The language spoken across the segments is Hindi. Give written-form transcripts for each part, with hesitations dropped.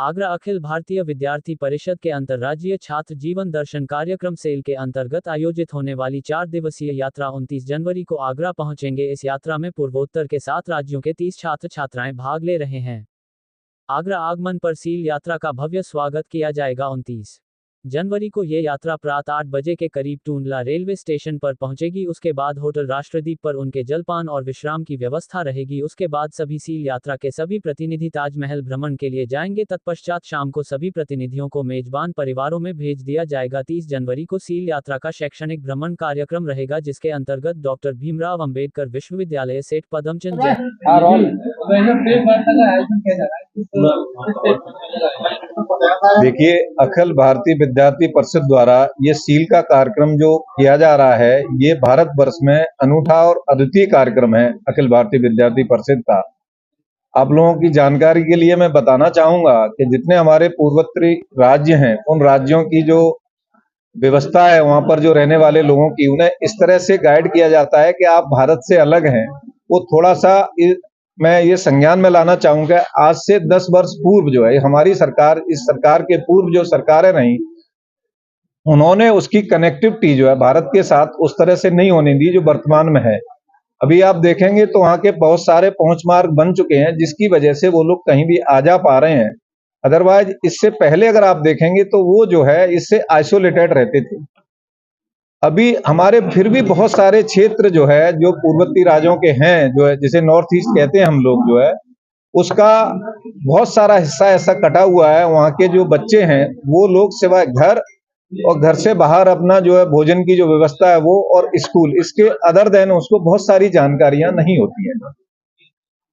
आगरा अखिल भारतीय विद्यार्थी परिषद के अंतर्राज्यीय छात्र जीवन दर्शन कार्यक्रम सेल के अंतर्गत आयोजित होने वाली 4 दिवसीय यात्रा 29 जनवरी को आगरा पहुंचेंगे। इस यात्रा में पूर्वोत्तर के 7 राज्यों के 30 छात्र छात्राएं भाग ले रहे हैं। आगरा आगमन पर सील यात्रा का भव्य स्वागत किया जाएगा। 29 जनवरी को ये यात्रा प्रातः 8 बजे के करीब टूंडला रेलवे स्टेशन पर पहुंचेगी। उसके बाद होटल राष्ट्रदीप पर उनके जलपान और विश्राम की व्यवस्था रहेगी। उसके बाद सभी सील यात्रा के सभी प्रतिनिधि ताजमहल भ्रमण के लिए जाएंगे। तत्पश्चात शाम को सभी प्रतिनिधियों को मेजबान परिवारों में भेज दिया जाएगा। 30 जनवरी को सील यात्रा का शैक्षणिक भ्रमण कार्यक्रम रहेगा, जिसके अंतर्गत डॉक्टर भीमराव अंबेडकर विश्वविद्यालय सेठ पदमचंद देखिए, अखिल भारतीय विद्यार्थी परिषद द्वारा ये सील का कार्यक्रम जो किया जा रहा है, ये भारतवर्ष में अनूठा और अद्वितीय कार्यक्रम है अखिल भारतीय विद्यार्थी परिषद का। आप लोगों की जानकारी के लिए मैं बताना चाहूंगा कि जितने हमारे पूर्वोत्तरी राज्य हैं, उन राज्यों की जो व्यवस्था है, वहां पर जो रहने वाले लोगों की, उन्हें इस तरह से गाइड किया जाता है कि आप भारत से अलग हैं। वो थोड़ा सा मैं ये संज्ञान में लाना चाहूंगा, आज से 10 वर्ष पूर्व जो है हमारी सरकार, इस सरकार के पूर्व जो सरकारें रहीं, उन्होंने उसकी कनेक्टिविटी जो है भारत के साथ उस तरह से नहीं होने दी जो वर्तमान में है। अभी आप देखेंगे तो वहां के बहुत सारे पहुंच मार्ग बन चुके हैं, जिसकी वजह से वो लोग कहीं भी आ जा पा रहे हैं। अदरवाइज इससे पहले अगर आप देखेंगे तो वो जो है इससे आइसोलेटेड रहते थे। अभी हमारे फिर भी बहुत सारे क्षेत्र जो है, जो पूर्वोत्तर राज्यों के हैं, जो है जिसे नॉर्थ ईस्ट कहते हैं हम लोग, जो है उसका बहुत सारा हिस्सा ऐसा कटा हुआ है। वहाँ के जो बच्चे हैं वो लोग सिवाय घर और घर से बाहर अपना जो है भोजन की जो व्यवस्था है वो, और स्कूल, इसके अदर देन उसको बहुत सारी जानकारियां नहीं होती हैं।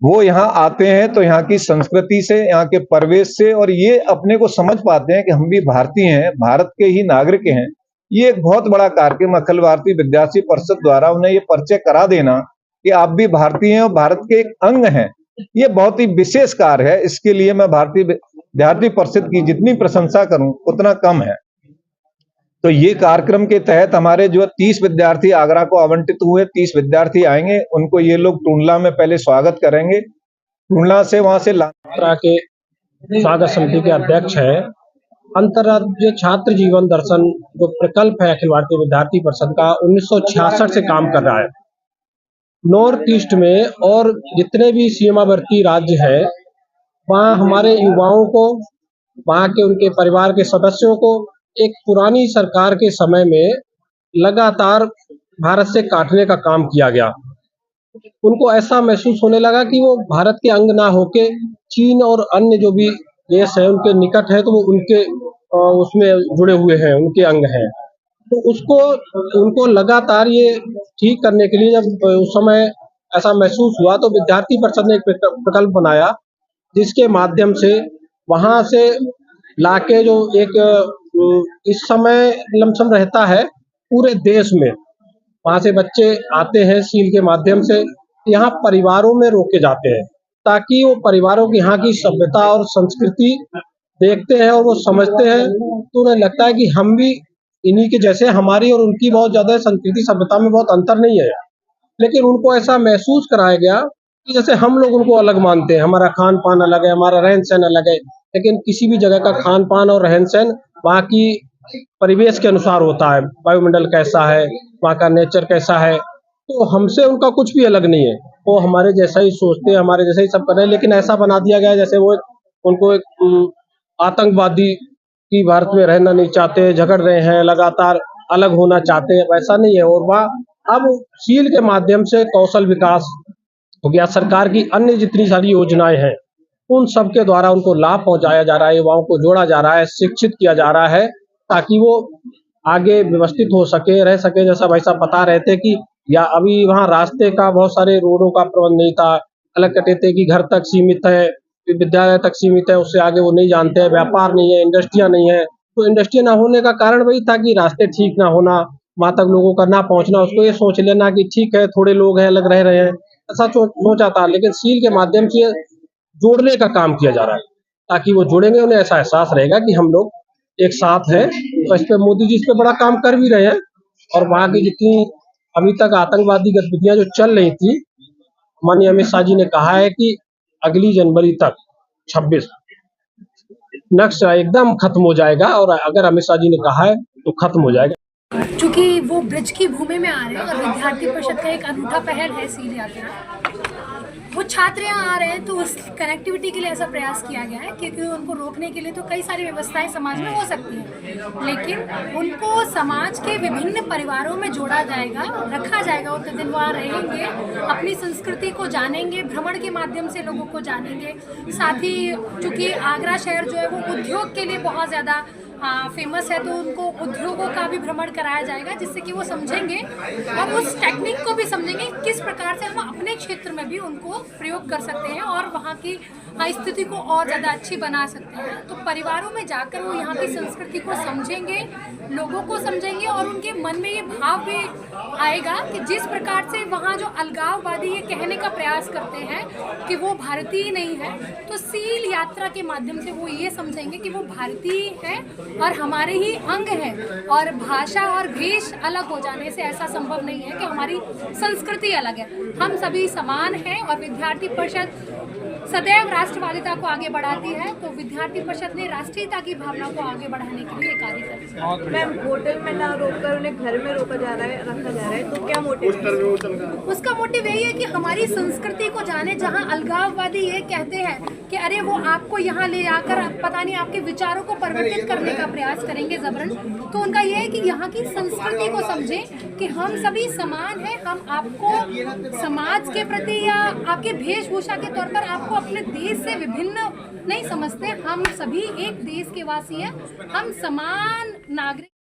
वो यहाँ आते हैं तो यहाँ की संस्कृति से, यहाँ के परिवेश से, और ये अपने को समझ पाते हैं कि हम भी भारतीय हैं, भारत के ही नागरिक हैं। ये एक बहुत बड़ा कार्यक्रम अखिल भारतीय विद्यार्थी परिषद द्वारा उन्हें ये परिचय करा देना कि आप भी भारतीय हैं और भारत के एक अंग हैं, ये बहुत ही विशेष कार्य है। इसके लिए मैं भारतीय विद्यार्थी परिषद की जितनी प्रशंसा करूं उतना कम है। तो ये कार्यक्रम के तहत हमारे जो 30 विद्यार्थी आगरा को आवंटित हुए, 30 विद्यार्थी आएंगे, उनको ये लोग टूंडला में पहले स्वागत करेंगे। टूंडला से वहां से यात्रा के स्वागत समिति के अध्यक्ष है। अंतर्राज्यीय छात्र जीवन दर्शन जो प्रकल्प है अखिल भारतीय विद्यार्थी परिषद का, 1966 से काम कर रहा है। नॉर्थ ईस्ट में और जितने भी सीमावर्ती राज्य है, वहाँ हमारे युवाओं को, वहाँ के उनके परिवार के सदस्यों को एक पुरानी सरकार के समय में लगातार भारत से काटने का काम किया गया। उनको ऐसा महसूस होने लगा कि वो भारत के अंग ना होके चीन और अन्य जो भी देश है उनके निकट है, तो वो उनके उसमें जुड़े हुए हैं, उनके अंग हैं। तो उसको उनको लगातार ये ठीक करने के लिए जब उस समय ऐसा महसूस हुआ, तो विद्यार्थी परिषद ने एक प्रकल्प बनाया, जिसके माध्यम से वहां से लाके जो एक इस समय लमसम रहता है पूरे देश में, वहां से बच्चे आते हैं सील के माध्यम से, यहाँ परिवारों में रोके जाते हैं, ताकि वो परिवारों की यहाँ की सभ्यता और संस्कृति देखते हैं और वो समझते हैं, तो उन्हें लगता है कि हम भी इन्हीं के जैसे, हमारी और उनकी बहुत ज्यादा संस्कृति सभ्यता में बहुत अंतर नहीं है, लेकिन उनको ऐसा महसूस कराया गया कि जैसे हम लोग उनको अलग मानते हैं, हमारा खान पान अलग है, हमारा रहन सहन अलग है, लेकिन किसी भी जगह का खान पान और रहन सहन वहाँ की परिवेश के अनुसार होता है, वायुमंडल कैसा है, वहाँ का नेचर कैसा है, तो हमसे उनका कुछ भी अलग नहीं है। वो हमारे जैसा ही सोचते हैं, हमारे जैसा ही सब कर रहे हैं, लेकिन ऐसा बना दिया गया है जैसे वो उनको एक आतंकवादी की भारत में रहना नहीं चाहते, झगड़ रहे हैं, लगातार अलग होना चाहते हैं, वैसा नहीं है। और वह अब सील के माध्यम से कौशल विकास हो गया, सरकार की अन्य जितनी सारी योजनाएं हैं उन सब के द्वारा उनको लाभ पहुंचाया जा रहा है, युवाओं को जोड़ा जा रहा है, शिक्षित किया जा रहा है, ताकि वो आगे व्यवस्थित हो सके, रह सके। जैसा भाई साहब बता रहे थे कि या अभी वहाँ रास्ते का, बहुत सारे रोडों का प्रबंध नहीं था, अलग कटे थे कि घर तक सीमित है, विद्यालय तक सीमित है, उससे आगे वो नहीं जानते हैं, व्यापार नहीं है, इंडस्ट्रियां नहीं है। तो इंडस्ट्री ना होने का कारण वही था कि रास्ते ठीक ना होना, वहां तक लोगों का ना पहुंचना, उसको ये सोच लेना कि ठीक है थोड़े लोग हैं, अलग रह रहे हैं, ऐसा सोचा था। लेकिन सील के माध्यम से जोड़ने का काम किया जा रहा है, ताकि वो जुड़ेंगे, उन्हें ऐसा एहसास रहेगा कि हम लोग एक साथ हैं। तो इस पे मोदी जी इस पे बड़ा काम कर भी रहे हैं, और वहाँ की जितनी अभी तक आतंकवादी गतिविधियां जो चल रही थी, माननीय अमित शाह जी ने कहा है कि अगली जनवरी तक 26 नक्श एकदम खत्म हो जाएगा, और अगर अमित शाह जी ने कहा है तो खत्म हो जाएगा। चूंकि वो ब्रज की भूमि में आ रहे हैं और विद्यार्थी परिषद का एक अनूठा पहल है सील यात्रा, वो छात्र यहाँ आ रहे हैं तो उस कनेक्टिविटी के लिए ऐसा प्रयास किया गया है, क्योंकि उनको रोकने के लिए तो कई सारी व्यवस्थाएं समाज में हो सकती हैं, लेकिन उनको समाज के विभिन्न परिवारों में जोड़ा जाएगा, रखा जाएगा। उतने दिन वहाँ रहेंगे, अपनी संस्कृति को जानेंगे, भ्रमण के माध्यम से लोगों को जानेंगे। साथ ही चूँकि आगरा शहर जो है वो उद्योग के लिए बहुत ज़्यादा फेमस है, तो उनको उद्योगों का भी भ्रमण कराया जाएगा, जिससे कि वो समझेंगे और उस टेक्निक को भी समझेंगे किस प्रकार से हम अपने क्षेत्र में भी उनको प्रयोग कर सकते हैं और वहाँ की स्थिति को और ज़्यादा अच्छी बना सकते हैं। तो परिवारों में जाकर वो यहाँ की संस्कृति को समझेंगे, लोगों को समझेंगे, और उनके मन में ये भाव भी आएगा कि जिस प्रकार से वहाँ जो अलगाववादी ये कहने का प्रयास करते हैं कि वो भारतीय नहीं है, तो सील यात्रा के माध्यम से वो ये समझेंगे कि वो भारतीय है और हमारे ही अंग है, और भाषा और भेष अलग हो जाने से ऐसा संभव नहीं है कि हमारी संस्कृति अलग है। हम सभी समान हैं और विद्यार्थी परिषद सदैव राष्ट्रवादिता को आगे बढ़ाती है, तो विद्यार्थी परिषद ने राष्ट्रीयता की भावना को आगे बढ़ाने के लिए कार्य कर रही है। मैम, होटल में ना रोककर उन्हें घर में रखा जा रहा है, तो क्या मोटिव है? उसका मोटिव यही है कि हमारी संस्कृति को जाने। जहां अलगाववादी ये कहते हैं कि अरे वो आपको यहाँ ले आकर पता नहीं आपके विचारों को परिवर्तित करने का प्रयास करेंगे जबरन, तो उनका यह है कि यहाँ की संस्कृति को समझें कि हम सभी समान हैं। हम आपको समाज के प्रति या आपके वेशभूषा के तौर पर आपको अपने देश से विभिन्न नहीं समझते। हम सभी एक देश के वासी हैं, हम समान नागरिक।